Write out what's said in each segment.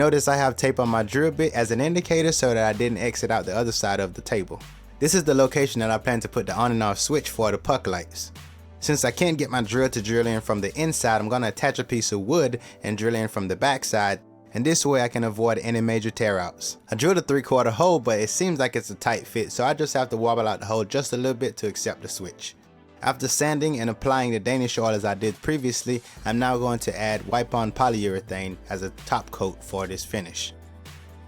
Notice I have tape on my drill bit as an indicator so that I didn't exit out the other side of the table. This is the location that I plan to put the on and off switch for the puck lights. Since I can't get my drill to drill in from the inside, I'm going to attach a piece of wood and drill in from the back side, and this way I can avoid any major tear outs. I drilled a 3/4 hole, but it seems like it's a tight fit, so I just have to wobble out the hole just a little bit to accept the switch. After sanding and applying the Danish oil as I did previously, I'm now going to add wipe-on polyurethane as a top coat for this finish.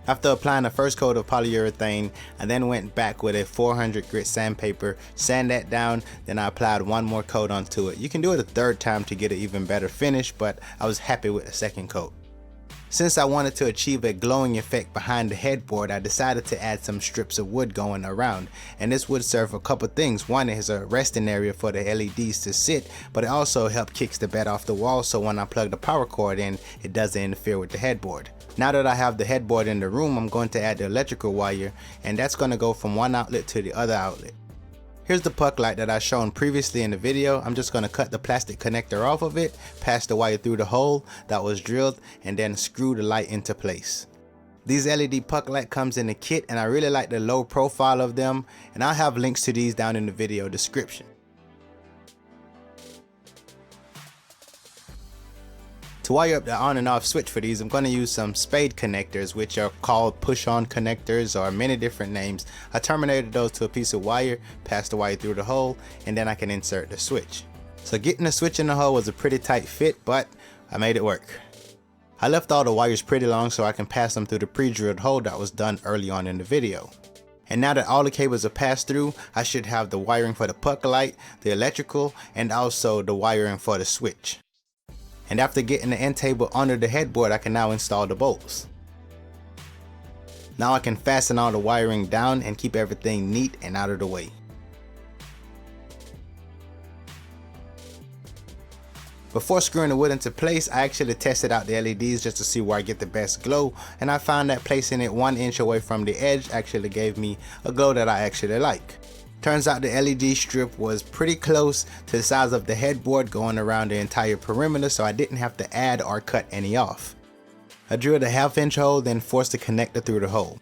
After applying the first coat of polyurethane, I then went back with a 400 grit sandpaper, sand that down, then I applied one more coat onto it. You can do it a third time to get an even better finish, but I was happy with the second coat. Since I wanted to achieve a glowing effect behind the headboard, I decided to add some strips of wood going around, and this would serve a couple things. One is a resting area for the LEDs to sit, but it also helped kicks the bed off the wall, so when I plug the power cord in, it doesn't interfere with the headboard. Now that I have the headboard in the room, I'm going to add the electrical wire, and that's going to go from one outlet to the other outlet. Here's the puck light that I shown previously in the video. I'm just going to cut the plastic connector off of it, pass the wire through the hole that was drilled, and then screw the light into place. These LED puck light comes in a kit, and I really like the low profile of them, and I'll have links to these down in the video description. To wire up the on and off switch for these, I'm going to use some spade connectors, which are called push-on connectors or many different names. I terminated those to a piece of wire, passed the wire through the hole, and then I can insert the switch. So getting the switch in the hole was a pretty tight fit, but I made it work. I left all the wires pretty long so I can pass them through the pre-drilled hole that was done early on in the video. And now that all the cables are passed through, I should have the wiring for the puck light, the electrical, and also the wiring for the switch. And after getting the end table under the headboard, I can now install the bolts. Now I can fasten all the wiring down and keep everything neat and out of the way. Before screwing the wood into place, I actually tested out the LEDs just to see where I get the best glow, and I found that placing it 1 inch away from the edge actually gave me a glow that I actually like. Turns out the LED strip was pretty close to the size of the headboard going around the entire perimeter, so I didn't have to add or cut any off. I drilled a 1/2 inch hole, then forced the connector through the hole.